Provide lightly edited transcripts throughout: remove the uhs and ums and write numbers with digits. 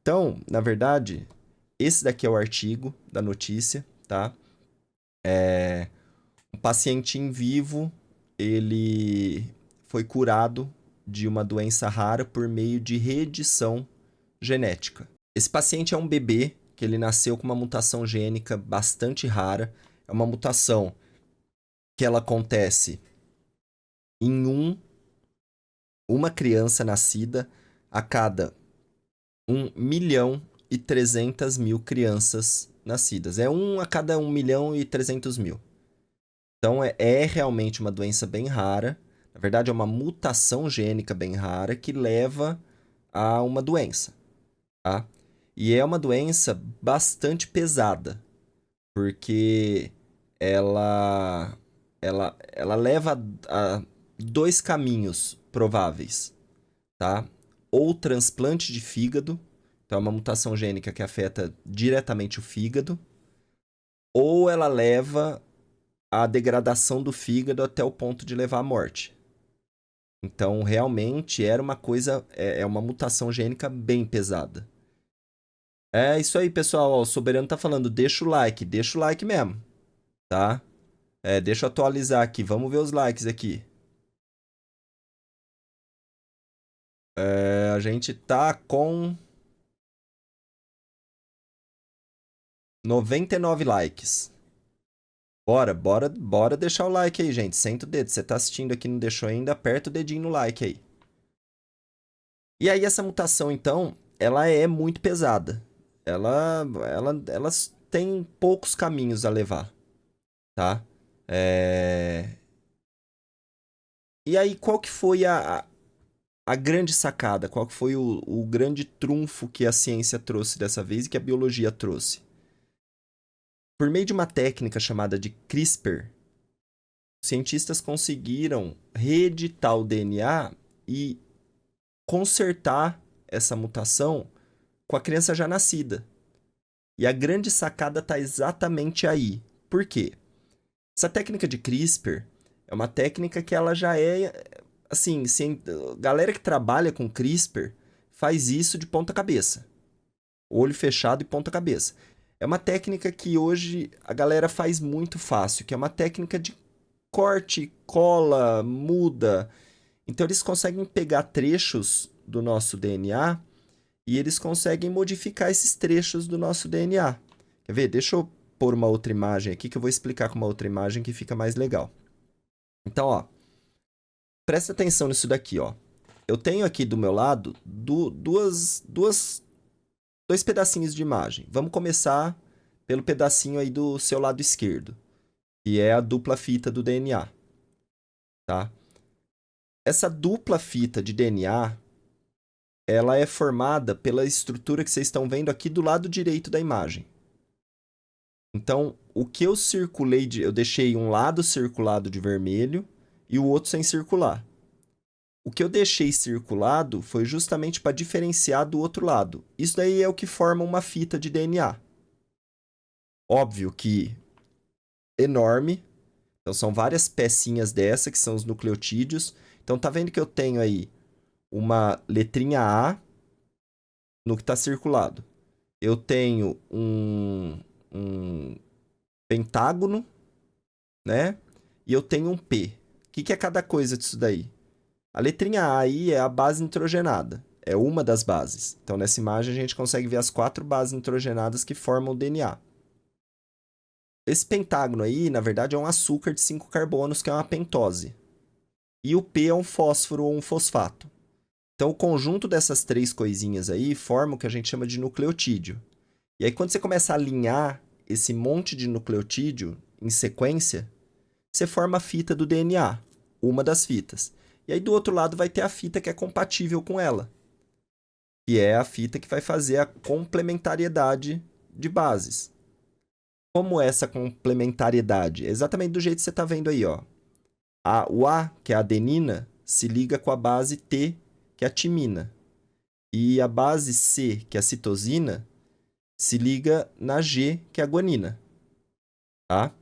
Então, na verdade, esse daqui é o artigo da notícia, tá? Um paciente em vivo, ele foi curado de uma doença rara por meio de reedição genética. Esse paciente é um bebê que ele nasceu com uma mutação gênica bastante rara. É uma mutação que ela acontece em uma criança nascida a cada 1.300.000 crianças nascidas. É um a cada 1.300.000. Então é realmente uma doença bem rara. Na verdade, é uma mutação gênica bem rara que leva a uma doença, tá? E é uma doença bastante pesada, porque ela, ela leva a dois caminhos prováveis, tá? Ou transplante de fígado, então é uma mutação gênica que afeta diretamente o fígado, ou ela leva a degradação do fígado até o ponto de levar à morte. Então, realmente era uma coisa, é uma mutação gênica bem pesada. É isso aí, pessoal. Ó, o Soberano tá falando, deixa o like mesmo, tá? Deixa eu atualizar aqui, vamos ver os likes aqui. A gente tá com 99 likes. Bora deixar o like aí, gente. Senta o dedo. Você tá assistindo aqui e não deixou ainda, aperta o dedinho no like aí. E aí, essa mutação, então, ela é muito pesada. Elas têm poucos caminhos a levar, tá? É... E aí, qual que foi a grande sacada? Qual que foi o grande trunfo que a ciência trouxe dessa vez e que a biologia trouxe? Por meio de uma técnica chamada de CRISPR, os cientistas conseguiram reeditar o DNA e consertar essa mutação com a criança já nascida. E a grande sacada está exatamente aí. Por quê? Essa técnica de CRISPR é uma técnica que ela já é, assim, galera que trabalha com CRISPR faz isso de ponta cabeça. Olho fechado e ponta cabeça. É uma técnica que hoje a galera faz muito fácil, que é uma técnica de corte, cola, muda. Então eles conseguem pegar trechos do nosso DNA e eles conseguem modificar esses trechos do nosso DNA. Quer ver? Deixa eu pôr uma outra imagem aqui que eu vou explicar com uma outra imagem que fica mais legal. Então, ó, presta atenção nisso daqui, ó. Eu tenho aqui do meu lado dois pedacinhos de imagem. Vamos começar pelo pedacinho aí do seu lado esquerdo, que é a dupla fita do DNA, tá? Essa dupla fita de DNA, ela é formada pela estrutura que vocês estão vendo aqui do lado direito da imagem. Então, o que eu circulei, eu deixei um lado circulado de vermelho e o outro sem circular. O que eu deixei circulado foi justamente para diferenciar do outro lado. Isso daí é o que forma uma fita de DNA. Óbvio que enorme. Então são várias pecinhas dessa que são os nucleotídeos. Então tá vendo que eu tenho aí uma letrinha A no que está circulado. Eu tenho um pentágono, né? E eu tenho um P. O que é cada coisa disso daí? A letrinha A aí é a base nitrogenada. É uma das bases. Então, nessa imagem, a gente consegue ver as 4 bases nitrogenadas que formam o DNA. Esse pentágono aí, na verdade, é um açúcar de 5 carbonos, que é uma pentose. E o P é um fósforo ou um fosfato. Então, o conjunto dessas 3 coisinhas aí forma o que a gente chama de nucleotídeo. E aí, quando você começa a alinhar esse monte de nucleotídeo em sequência, você forma a fita do DNA, uma das fitas. E aí, do outro lado, vai ter a fita que é compatível com ela, que é a fita que vai fazer a complementariedade de bases. Como é essa complementariedade? Exatamente do jeito que você está vendo aí, ó. O A, que é a adenina, se liga com a base T, que é a timina. E a base C, que é a citosina, se liga na G, que é a guanina. Tá?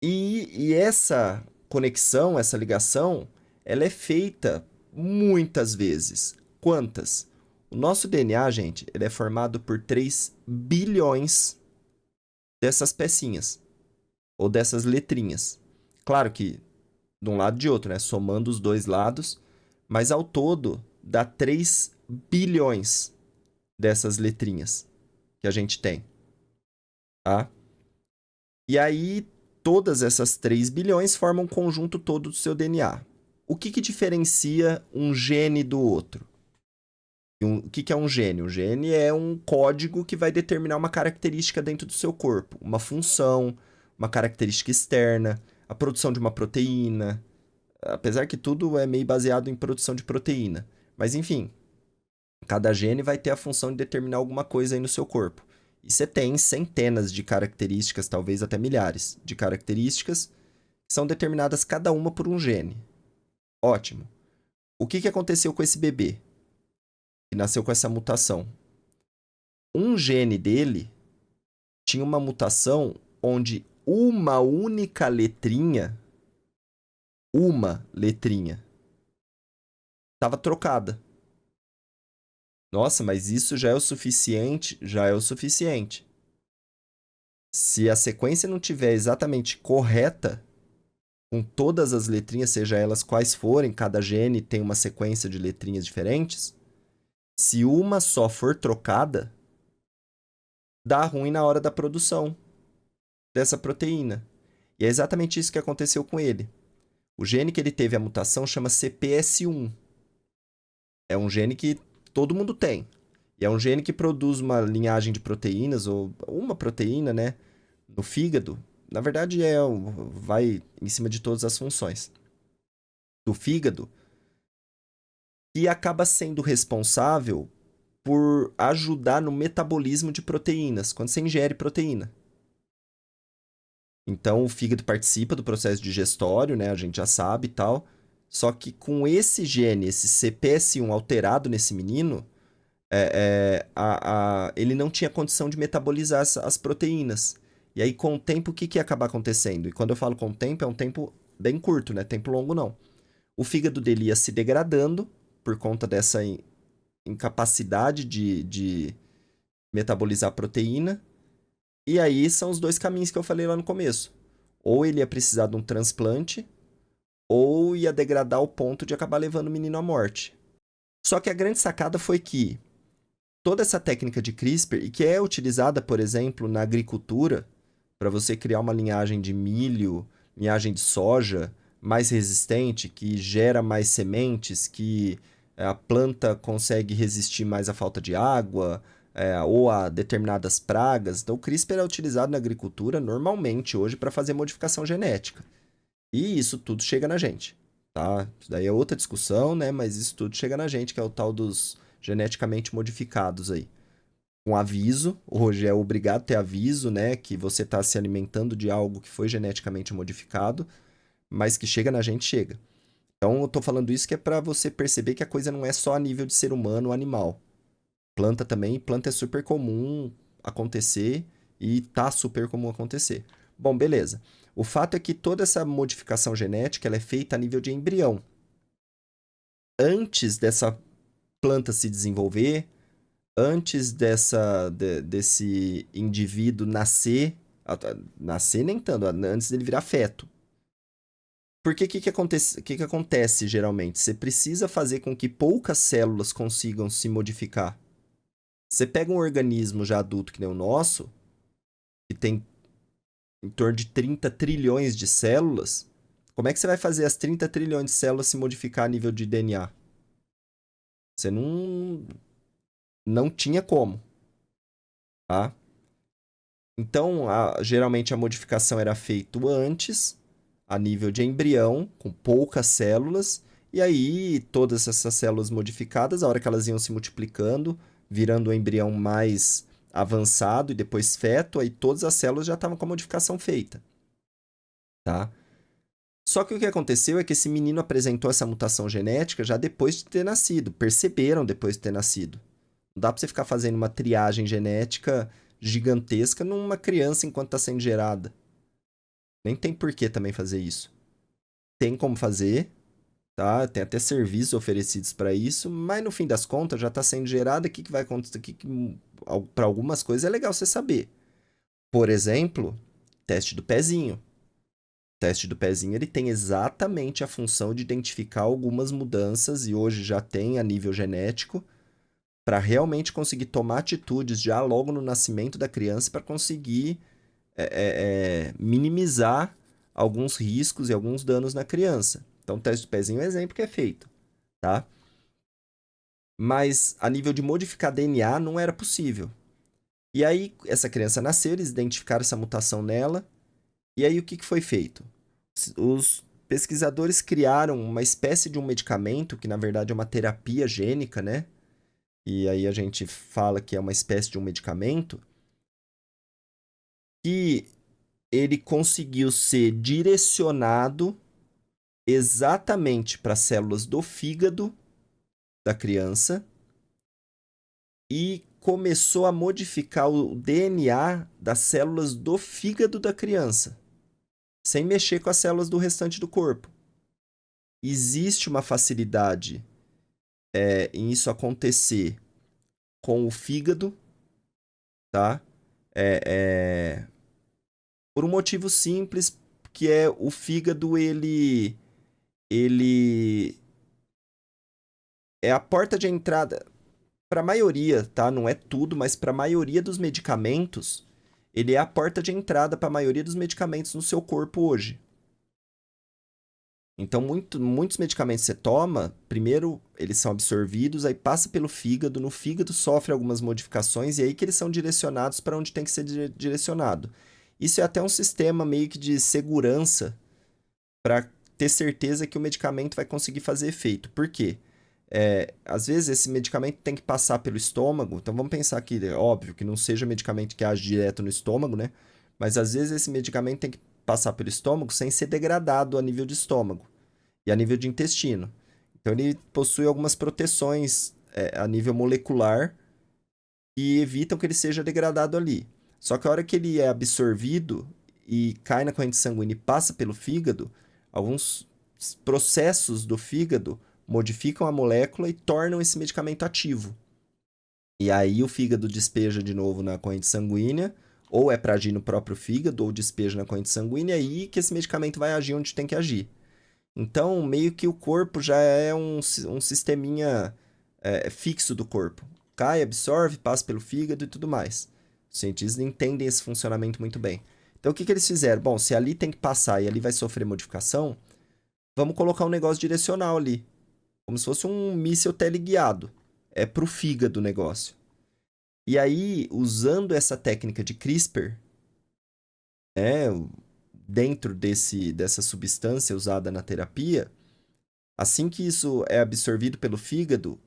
E essa conexão, essa ligação, ela é feita muitas vezes Quantas? O nosso DNA, gente, ele é formado por 3 bilhões dessas pecinhas, ou dessas letrinhas. Claro que de um lado e de outro, né? Somando os dois lados, mas ao todo dá 3 bilhões dessas letrinhas que a gente tem, tá? E aí, todas essas 3 bilhões formam um conjunto todo do seu DNA. O que diferencia um gene do outro? O que é um gene? Um gene é um código que vai determinar uma característica dentro do seu corpo. Uma função, uma característica externa, a produção de uma proteína. Apesar que tudo é meio baseado em produção de proteína. Mas enfim, cada gene vai ter a função de determinar alguma coisa aí no seu corpo. E você tem centenas de características, talvez até milhares de características, que são determinadas cada uma por um gene. Ótimo. O que aconteceu com esse bebê que nasceu com essa mutação? Um gene dele tinha uma mutação onde uma única letrinha, estava trocada. Nossa, mas isso já é o suficiente? Já é o suficiente. Se a sequência não tiver exatamente correta, com todas as letrinhas, seja elas quais forem, cada gene tem uma sequência de letrinhas diferentes, se uma só for trocada, dá ruim na hora da produção dessa proteína. E é exatamente isso que aconteceu com ele. O gene que ele teve a mutação chama CPS1. É um gene que todo mundo tem. E é um gene que produz uma linhagem de proteínas, ou uma proteína, né, no fígado. Na verdade, vai em cima de todas as funções do fígado, e acaba sendo responsável por ajudar no metabolismo de proteínas, quando você ingere proteína. Então, o fígado participa do processo digestório, né? A gente já sabe e tal. Só que com esse gene, esse CPS1 alterado nesse menino, ele não tinha condição de metabolizar as proteínas. E aí, com o tempo, o que ia acabar acontecendo? E quando eu falo com o tempo, é um tempo bem curto, né? Tempo longo, não. O fígado dele ia se degradando por conta dessa incapacidade de metabolizar proteína. E aí são os dois caminhos que eu falei lá no começo. Ou ele ia precisar de um transplante, ou ia degradar ao ponto de acabar levando o menino à morte. Só que a grande sacada foi que toda essa técnica de CRISPR, e que é utilizada, por exemplo, na agricultura, para você criar uma linhagem de milho, linhagem de soja mais resistente, que gera mais sementes, que a planta consegue resistir mais à falta de água, ou a determinadas pragas. Então, o CRISPR é utilizado na agricultura normalmente hoje para fazer modificação genética. E isso tudo chega na gente, tá? Isso daí é outra discussão, né? Mas isso tudo chega na gente, que é o tal dos geneticamente modificados aí. Com aviso, hoje é obrigado a ter aviso, né? Que você está se alimentando de algo que foi geneticamente modificado, mas que chega na gente, chega. Então, eu tô falando isso que é para você perceber que a coisa não é só a nível de ser humano ou animal. Planta também, planta é super comum acontecer e tá super comum acontecer. Bom, beleza. O fato é que toda essa modificação genética ela é feita a nível de embrião. Antes dessa planta se desenvolver, antes desse indivíduo nascer, nascer nem tanto, antes dele virar feto. Porque que acontece geralmente? Você precisa fazer com que poucas células consigam se modificar. Você pega um organismo já adulto que nem o nosso, que tem em torno de 30 trilhões de células, como é que você vai fazer as 30 trilhões de células se modificar a nível de DNA? Você não tinha como, tá? Então, geralmente a modificação era feita antes, a nível de embrião, com poucas células, e aí todas essas células modificadas, a hora que elas iam se multiplicando, virando o embrião mais avançado e depois feto, aí todas as células já estavam com a modificação feita, tá? Só que o que aconteceu é que esse menino apresentou essa mutação genética já depois de ter nascido, perceberam depois de ter nascido. Não dá pra você ficar fazendo uma triagem genética gigantesca numa criança enquanto está sendo gerada. Nem tem por que também fazer isso. Tem como fazer, tá? Tem até serviços oferecidos para isso, mas no fim das contas já está sendo gerado. O que vai acontecer? Para algumas coisas é legal você saber. Por exemplo, teste do pezinho. O teste do pezinho ele tem exatamente a função de identificar algumas mudanças e hoje já tem a nível genético para realmente conseguir tomar atitudes já logo no nascimento da criança para conseguir minimizar alguns riscos e alguns danos na criança. Então, o teste do pezinho é um exemplo que é feito, tá? Mas a nível de modificar DNA não era possível. E aí, essa criança nasceu, eles identificaram essa mutação nela, e aí o que foi feito? Os pesquisadores criaram uma espécie de um medicamento, que na verdade é uma terapia gênica, né? E aí a gente fala que é uma espécie de um medicamento, que ele conseguiu ser direcionado exatamente para as células do fígado da criança e começou a modificar o DNA das células do fígado da criança, sem mexer com as células do restante do corpo. Existe uma facilidade em isso acontecer com o fígado, tá? É, por um motivo simples, que é o fígado, ele é a porta de entrada para a maioria, tá? Não é tudo, mas para a maioria dos medicamentos, ele é a porta de entrada para a maioria dos medicamentos no seu corpo hoje. Então, muitos medicamentos que você toma, primeiro eles são absorvidos, aí passa pelo fígado, no fígado sofre algumas modificações e aí que eles são direcionados para onde tem que ser direcionado. Isso é até um sistema meio que de segurança para ter certeza que o medicamento vai conseguir fazer efeito. Por quê? Às vezes esse medicamento tem que passar pelo estômago, então vamos pensar que, é óbvio, que não seja medicamento que age direto no estômago, né? Mas às vezes esse medicamento tem que passar pelo estômago sem ser degradado a nível de estômago e a nível de intestino. Então ele possui algumas proteções a nível molecular que evitam que ele seja degradado ali. Só que a hora que ele é absorvido e cai na corrente sanguínea e passa pelo fígado, alguns processos do fígado modificam a molécula e tornam esse medicamento ativo. E aí o fígado despeja de novo na corrente sanguínea, ou é para agir no próprio fígado, ou despeja na corrente sanguínea, e aí que esse medicamento vai agir onde tem que agir. Então, meio que o corpo já é um sisteminha fixo do corpo. Cai, absorve, passa pelo fígado e tudo mais. Os cientistas entendem esse funcionamento muito bem. Então, o que eles fizeram? Bom, se ali tem que passar e ali vai sofrer modificação, vamos colocar um negócio direcional ali. Como se fosse um míssil teleguiado. É pro fígado o negócio. E aí, usando essa técnica de CRISPR, né, dentro dessa substância usada na terapia, assim que isso é absorvido pelo fígado,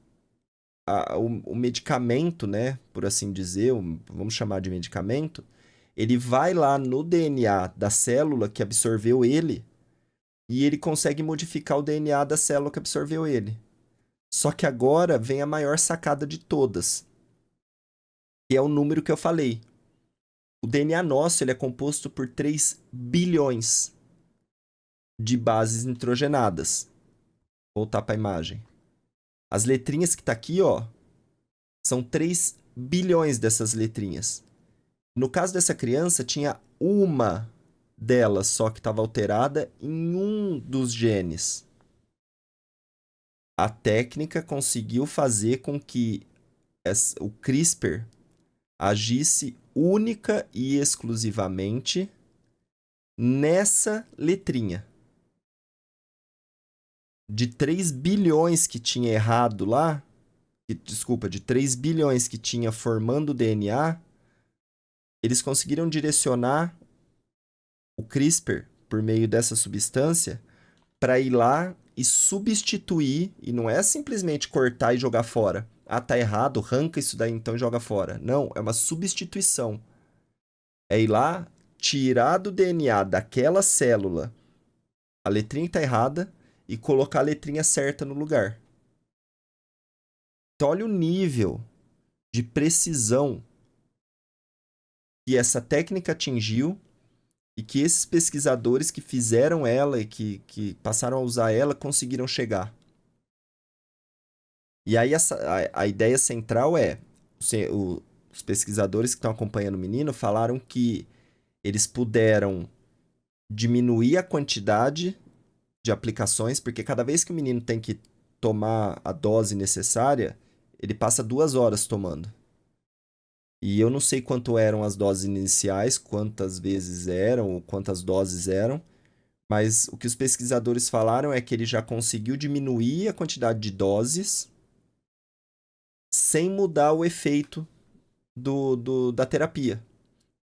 o medicamento, né, por assim dizer, vamos chamar de medicamento, ele vai lá no DNA da célula que absorveu ele e ele consegue modificar o DNA da célula que absorveu ele. Só que agora vem a maior sacada de todas, que é o número que eu falei. O DNA nosso ele é composto por 3 bilhões de bases nitrogenadas. Vou voltar para a imagem. As letrinhas que tá aqui, ó, são 3 bilhões dessas letrinhas. No caso dessa criança, tinha uma delas só que estava alterada em um dos genes. A técnica conseguiu fazer com que o CRISPR agisse única e exclusivamente nessa letrinha. De 3 bilhões que tinha errado lá, desculpa, de 3 bilhões que tinha formando o DNA, eles conseguiram direcionar o CRISPR por meio dessa substância para ir lá e substituir, e não é simplesmente cortar e jogar fora. Ah, tá errado, arranca isso daí então e joga fora. Não, é uma substituição. É ir lá, tirar do DNA daquela célula a letrinha que tá errada e colocar a letrinha certa no lugar. Então, olha o nível de precisão que essa técnica atingiu e que esses pesquisadores que fizeram ela e que passaram a usar ela conseguiram chegar. E aí a ideia central é, os pesquisadores que estão acompanhando o menino falaram que eles puderam diminuir a quantidade de aplicações, porque cada vez que o menino tem que tomar a dose necessária, ele passa 2 horas tomando. E eu não sei quanto eram as doses iniciais, quantas vezes eram, ou quantas doses eram, mas o que os pesquisadores falaram é que ele já conseguiu diminuir a quantidade de doses sem mudar o efeito da terapia.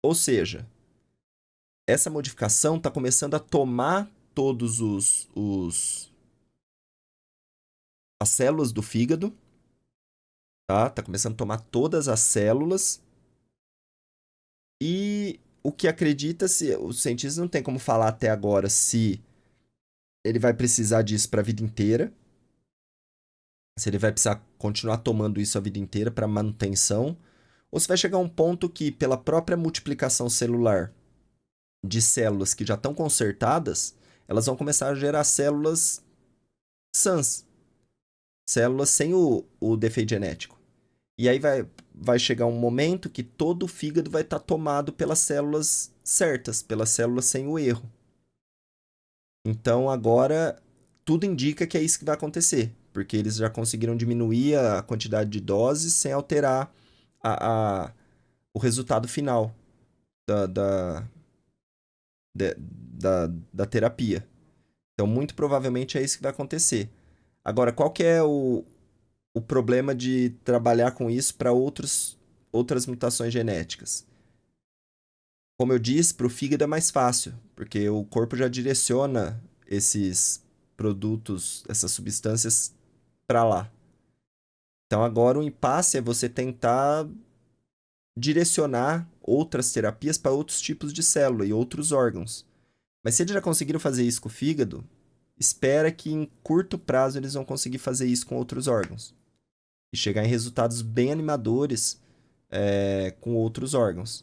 Ou seja, essa modificação está começando a tomar todos as células do fígado, tá? Tá começando a tomar todas as células. E o que acredita-se, os cientistas não tem como falar até agora se ele vai precisar disso para a vida inteira, se ele vai precisar continuar tomando isso a vida inteira para manutenção, ou se vai chegar um ponto que, pela própria multiplicação celular de células que já estão consertadas, elas vão começar a gerar células sãs, células sem o defeito genético. E aí vai chegar um momento que todo o fígado vai estar tomado pelas células certas, pelas células sem o erro. Então agora tudo indica que é isso que vai acontecer, porque eles já conseguiram diminuir a quantidade de doses sem alterar o resultado final da, da, da terapia. Então, muito provavelmente é isso que vai acontecer. Agora, qual que é o problema de trabalhar com isso para outras mutações genéticas? Como eu disse, para o fígado é mais fácil, porque o corpo já direciona esses produtos, essas substâncias para lá. Então, agora o impasse é você tentar direcionar outras terapias para outros tipos de célula e outros órgãos. Mas se eles já conseguiram fazer isso com o fígado, espera que em curto prazo eles vão conseguir fazer isso com outros órgãos. E chegar em resultados bem animadores com outros órgãos.